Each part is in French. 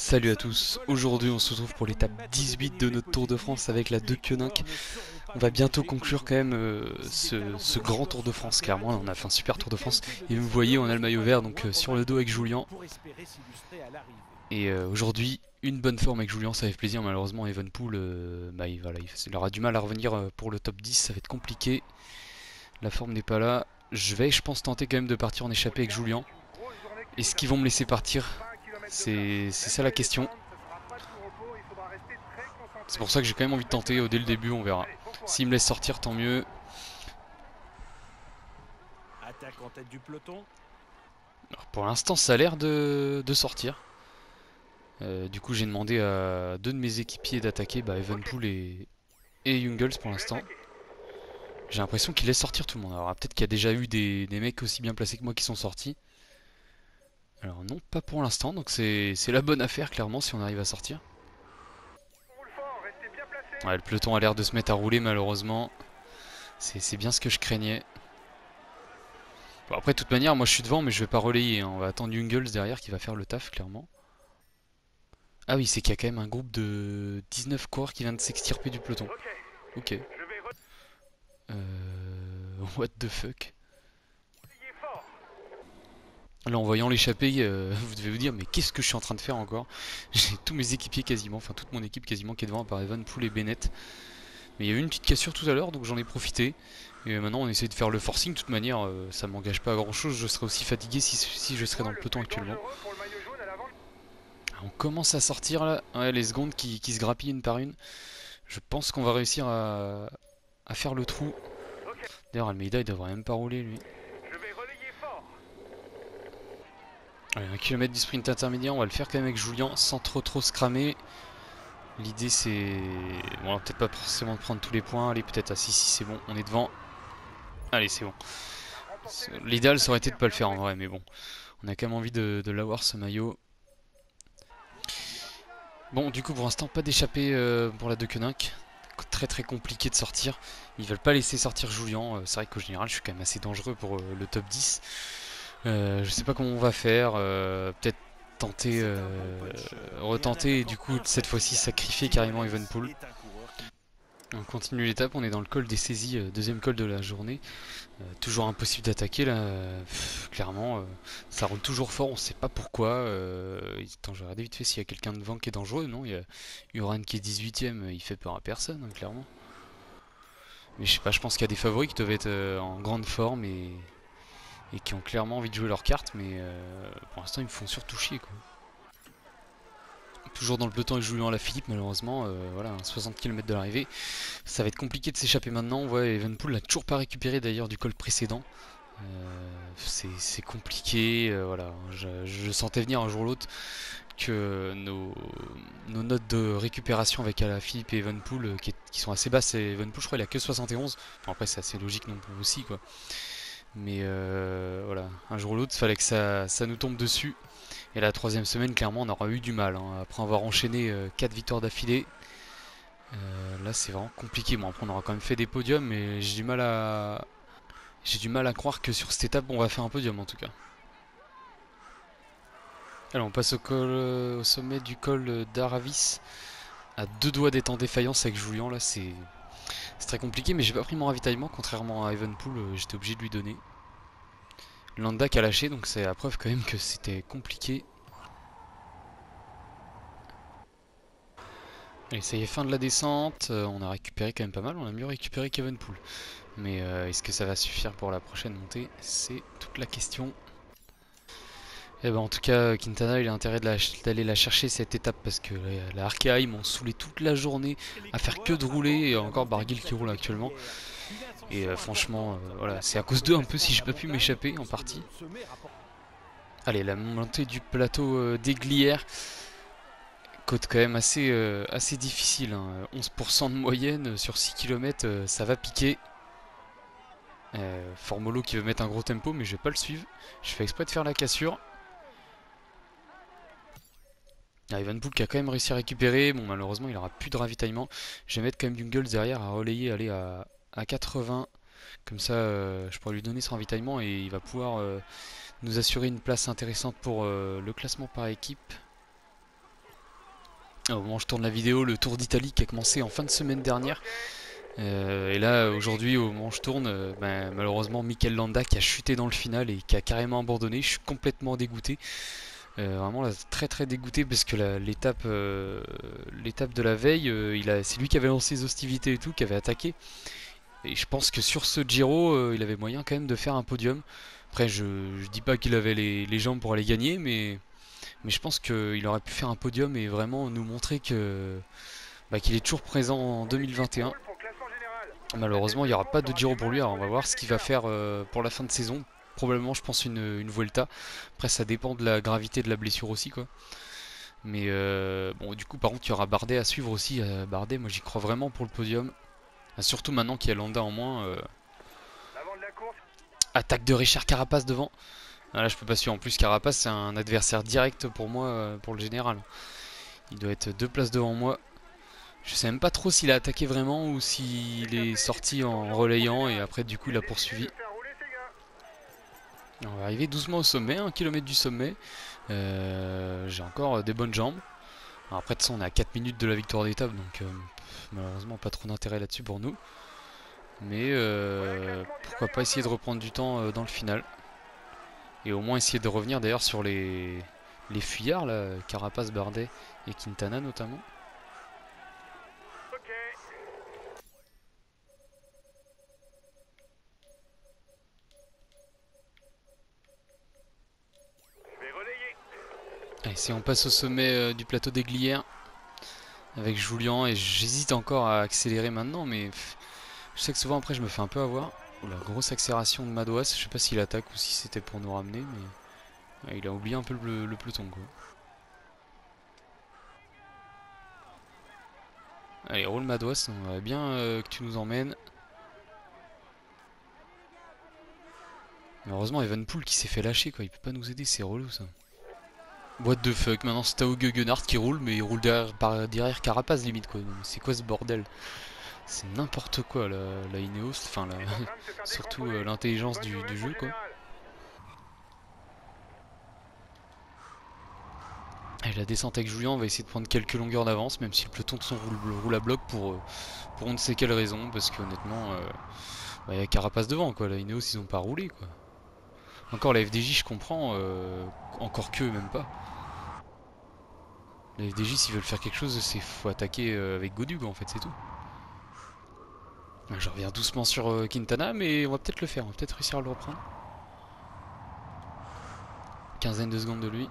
Salut à tous, aujourd'hui on se retrouve pour l'étape 18 de notre Tour de France avec la De Koninck. On va bientôt conclure quand même ce grand Tour de France, clairement on a fait un super Tour de France. Et vous voyez on a le maillot vert donc sur le dos avec Julian. Et aujourd'hui une bonne forme avec Julian, ça fait plaisir. Malheureusement Evenepoel il aura du mal à revenir pour le top 10, ça va être compliqué. La forme n'est pas là. Je pense tenter quand même de partir en échappée avec Julian. Est-ce qu'ils vont me laisser partir? C'est ça la question. C'est pour ça que j'ai quand même envie de tenter dès le début, on verra. S'il me laisse sortir, tant mieux. Attaque en tête du peloton. Alors, pour l'instant, ça a l'air de sortir. Du coup, j'ai demandé à deux de mes équipiers d'attaquer, Evenepoel et Jungels pour l'instant. J'ai l'impression qu'il laisse sortir tout le monde. Alors peut-être qu'il y a déjà eu des mecs aussi bien placés que moi qui sont sortis. Alors non, pas pour l'instant, donc c'est la bonne affaire clairement si on arrive à sortir. Ouais, le peloton a l'air de se mettre à rouler malheureusement. C'est bien ce que je craignais. Bon, après, de toute manière, moi je suis devant, mais je vais pas relayer, hein. On va attendre Jungels derrière qui va faire le taf, clairement. Ah oui, c'est qu'il y a quand même un groupe de 19 coureurs qui vient de s'extirper du peloton. Ok. What the fuck. Là, en voyant l'échapper, vous devez vous dire, mais qu'est-ce que je suis en train de faire encore? J'ai tous mes équipiers quasiment, enfin toute mon équipe quasiment qui est devant, à part Evenepoel et Bennett. Mais il y a eu une petite cassure tout à l'heure, donc j'en ai profité. Et maintenant, on essaie de faire le forcing. De toute manière, ça m'engage pas à grand chose. Je serais aussi fatigué si je serais dans le peloton actuellement. On commence à sortir là. Ouais, les secondes qui se grappillent une par une. Je pense qu'on va réussir à faire le trou. D'ailleurs, Almeida, il devrait même pas rouler lui. Allez, 1 km du sprint intermédiaire. On va le faire quand même avec Julian sans trop se cramer. L'idée c'est... Bon, peut-être pas forcément de prendre tous les points. Allez, peut-être. Ah si, c'est bon. On est devant. Allez, c'est bon. L'idéal, ça aurait été de pas le faire en vrai, mais bon. On a quand même envie de l'avoir ce maillot. Bon, du coup, pour l'instant, pas d'échappée pour la De Koninck. Très compliqué de sortir. Ils veulent pas laisser sortir Julian. C'est vrai qu'au général, je suis quand même assez dangereux pour le top 10. Je sais pas comment on va faire. Peut-être tenter, retenter et du coup, cette fois-ci, sacrifier carrément Evenepoel. On continue l'étape, on est dans le col des saisies, deuxième col de la journée. Toujours impossible d'attaquer là, clairement. Ça roule toujours fort, on sait pas pourquoi. Attends, je vais regarder vite fait s'il y a quelqu'un devant qui est dangereux. Non, il y a Uran qui est 18ème, il fait peur à personne, hein, clairement. Mais je sais pas, je pense qu'il y a des favoris qui doivent être en grande forme et qui ont clairement envie de jouer leurs cartes, mais pour l'instant ils me font surtout chier quoi. Toujours dans le peloton avec Julien Alaphilippe, malheureusement, voilà, 60 km de l'arrivée. Ça va être compliqué de s'échapper maintenant. On voit Evenepoel n'a toujours pas récupéré d'ailleurs du col précédent. C'est compliqué, voilà. Je sentais venir un jour ou l'autre que nos notes de récupération avec Alaphilippe et Evenepoel qui sont assez basses. Et Evenepoel, je crois, il a que 71. Bon, après, c'est assez logique non plus aussi, quoi. Mais voilà, un jour ou l'autre, il fallait que ça nous tombe dessus. Et la troisième semaine, clairement, on aura eu du mal, hein. Après avoir enchaîné 4 victoires d'affilée, là c'est vraiment compliqué. Bon, après on aura quand même fait des podiums, mais j'ai du mal à croire que sur cette étape on va faire un podium en tout cas. Alors on passe au sommet du col d'Aravis, à deux doigts d'être en défaillance avec Julian. Là c'est très compliqué, mais j'ai pas pris mon ravitaillement, contrairement à Evenepoel, j'étais obligé de lui donner. Landak a lâché, donc c'est la preuve quand même que c'était compliqué. Allez, ça y est, fin de la descente. On a récupéré quand même pas mal. On a mieux récupéré qu'Evenepoel. Mais est-ce que ça va suffire pour la prochaine montée? C'est toute la question. Et ben, en tout cas, Quintana, il a intérêt d'aller la chercher cette étape parce que la Arkea, ils m'ont saoulé toute la journée à faire que de rouler. Et encore Barguil qui roule actuellement. Et franchement, voilà, c'est à cause d'eux un peu si j'ai pas pu m'échapper en partie. Allez, la montée du plateau d'Aiglières. Côte quand même assez difficile, hein. 11% de moyenne sur 6 km, ça va piquer. Formolo qui veut mettre un gros tempo, mais je vais pas le suivre. Je fais exprès de faire la cassure. Evenepoel qui a quand même réussi à récupérer. Bon, malheureusement, il aura plus de ravitaillement. Je vais mettre quand même Jungels derrière à relayer, aller à 80. Comme ça, je pourrais lui donner son ravitaillement et il va pouvoir nous assurer une place intéressante pour le classement par équipe. Au moment où je tourne la vidéo, le Tour d'Italie qui a commencé en fin de semaine dernière. Et là, aujourd'hui, au moment où je tourne, ben, malheureusement, Mikel Landa qui a chuté dans le final et qui a carrément abandonné. Je suis complètement dégoûté. Vraiment là, très très dégoûté parce que l'étape de la veille, c'est lui qui avait lancé les hostilités et tout, qui avait attaqué. Et je pense que sur ce Giro, il avait moyen quand même de faire un podium. Après, je dis pas qu'il avait les jambes pour aller gagner, mais je pense qu'il aurait pu faire un podium et vraiment nous montrer qu'il est toujours présent en 2021. Malheureusement, il n'y aura pas de Giro pour lui, alors on va voir ce qu'il va faire pour la fin de saison. Probablement, je pense, une Vuelta. Après, ça dépend de la gravité de la blessure aussi, quoi. Mais bon, du coup, par contre, il y aura Bardet à suivre aussi. Bardet, moi, j'y crois vraiment pour le podium. Surtout maintenant qu'il y a Landa en moins. Attaque de Richard Carapace devant. Ah, là, je peux pas suivre. En plus, Carapace, c'est un adversaire direct pour moi, pour le général. Il doit être 2 places devant moi. Je sais même pas trop s'il a attaqué vraiment ou s'il est sorti en relayant et après, du coup, il a poursuivi. On va arriver doucement au sommet, 1 km du sommet. J'ai encore des bonnes jambes. Alors après, de ça, on est à 4 minutes de la victoire d'étape, donc malheureusement, pas trop d'intérêt là-dessus pour nous. Mais pourquoi pas essayer de reprendre du temps dans le final. Et au moins essayer de revenir d'ailleurs sur les fuyards, là, Carapace, Bardet et Quintana notamment. Allez, si on passe au sommet du plateau des Glières avec Julian, et j'hésite encore à accélérer maintenant, mais je sais que souvent après je me fais un peu avoir. La grosse accélération de Madouas, je sais pas s'il attaque ou si c'était pour nous ramener, mais ouais, il a oublié un peu le peloton, quoi. Allez, roule Madouas, on aimerait bien que tu nous emmènes. Mais heureusement, Evenpool qui s'est fait lâcher, quoi, il peut pas nous aider, c'est relou ça. What the fuck, maintenant c'est Tao Geoghenaert qui roule, mais il roule derrière Carapace limite, quoi. C'est quoi ce bordel? C'est n'importe quoi la Ineos, enfin surtout l'intelligence du jeu, quoi. Et la descente avec Julien, on va essayer de prendre quelques longueurs d'avance, même si le peloton de son roule à bloc pour on ne sait quelle raison, parce qu'honnêtement, il y a Carapace devant, quoi. La Ineos, ils ont pas roulé, quoi. Encore la FDJ, je comprends, encore que même pas. La FDJ, s'ils veulent faire quelque chose, c'est faut attaquer avec Godug, en fait, c'est tout. Je reviens doucement sur Quintana, mais on va peut-être le faire, on va peut-être réussir à le reprendre. Quinzaine de secondes de lui.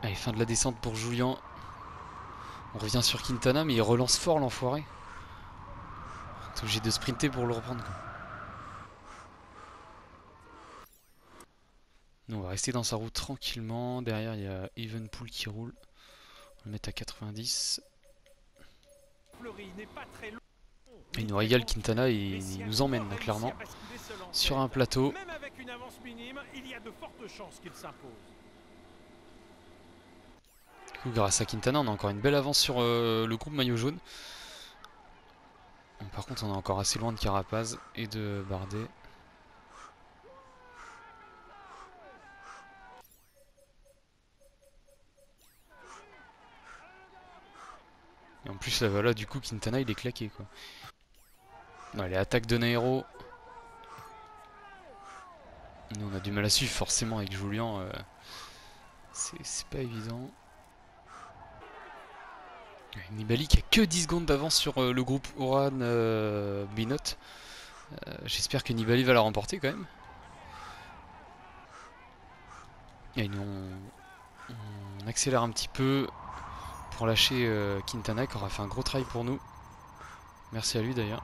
Allez, fin de la descente pour Julian. On revient sur Quintana, mais il relance fort l'enfoiré. On est obligé de sprinter pour le reprendre, quoi. Nous, on va rester dans sa route tranquillement. Derrière, il y a Evenpool qui roule. On va le mettre à 90. Il nous régale Quintana et il nous emmène là, clairement sur un plateau. Même avec une avance minime, il y a de fortes chances qu'il s'impose. Du coup, grâce à Quintana, on a encore une belle avance sur le groupe maillot jaune. Par contre, on est encore assez loin de Carapaz et de Bardet. Et en plus, là, voilà, du coup, Quintana, il est claqué, quoi. Allez, attaque de Nairo. Nous, on a du mal à suivre, forcément, avec Julian. C'est pas évident. Nibali qui a que 10 secondes d'avance sur le groupe Uran Binot. J'espère que Nibali va la remporter quand même. Et nous, on accélère un petit peu pour lâcher Quintana qui aura fait un gros travail pour nous. Merci à lui d'ailleurs.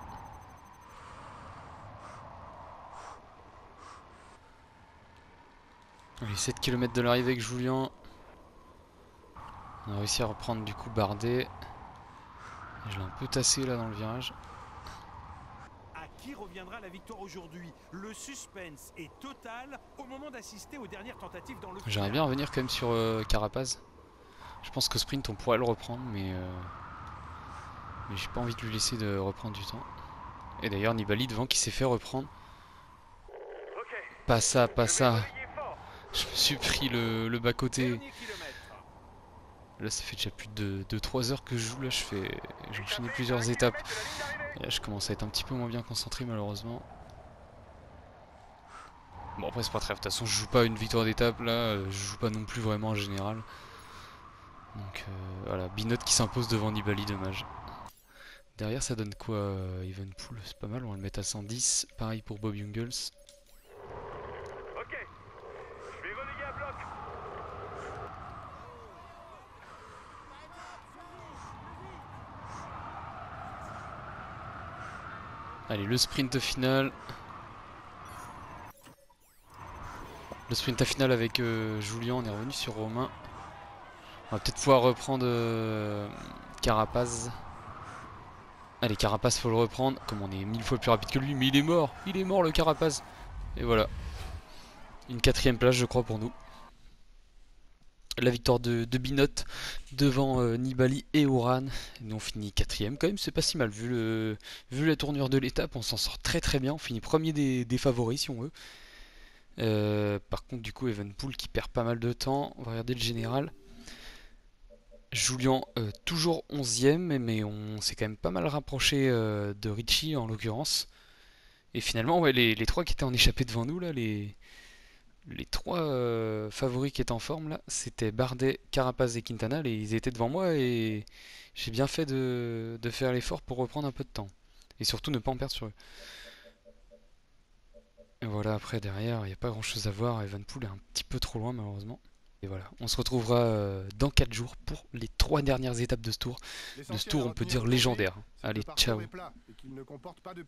Allez, 7 km de l'arrivée avec Julian. On a réussi à reprendre du coup Bardet. Je l'ai un peu tassé là dans le virage. À qui reviendra la victoire aujourd'hui? Le suspense est total au moment d'assister aux dernières tentatives dans le final. J'aimerais bien revenir quand même sur Carapaz. Je pense que sprint on pourrait le reprendre, mais j'ai pas envie de lui laisser de reprendre du temps. Et d'ailleurs Nibali devant qui s'est fait reprendre. Pas ça, pas ça. Je me suis pris le bas-côté. Dernier kilomètre. Là ça fait déjà plus de 3 heures que je joue, là j'ai enchaîné plusieurs étapes. Et là je commence à être un petit peu moins bien concentré malheureusement. Bon après c'est pas très grave, de toute façon je joue pas une victoire d'étape là, je joue pas non plus vraiment en général. Donc voilà, Binot qui s'impose devant Nibali, dommage. Derrière ça donne quoi Evenpool, c'est pas mal, on va le mettre à 110. Pareil pour Bob Jungels. Ok, je vais reléguer à bloc. Allez, le sprint final. Le sprint à finale avec Julien, on est revenu sur Romain. On va peut-être pouvoir reprendre Carapaz. Allez, Carapaz, faut le reprendre. Comme on est 1000 fois plus rapide que lui, mais il est mort le Carapaz. Et voilà, une 4ème place je crois pour nous. La victoire de Binot devant Nibali et Uran. Nous on finit 4ème quand même, c'est pas si mal. Vu la tournure de l'étape, on s'en sort très très bien. On finit premier des favoris si on veut. Par contre du coup Evenpool qui perd pas mal de temps. On va regarder le général. Julian toujours 11ème, mais on s'est quand même pas mal rapproché de Richie en l'occurrence. Et finalement ouais, les 3 qui étaient en échappée devant nous là, les 3 favoris qui étaient en forme là, c'était Bardet, Carapaz et Quintana, et ils étaient devant moi et j'ai bien fait de faire l'effort pour reprendre un peu de temps. Et surtout ne pas en perdre sur eux. Et voilà, après derrière, il n'y a pas grand chose à voir, Evenpool est un petit peu trop loin malheureusement. Et voilà, on se retrouvera dans 4 jours pour les 3 dernières étapes de ce tour. De ce L'essentiel tour à on peut retenir dire aujourd'hui, légendaire. c'est que Allez, le parcours ciao. est plat et qu'il ne comporte pas de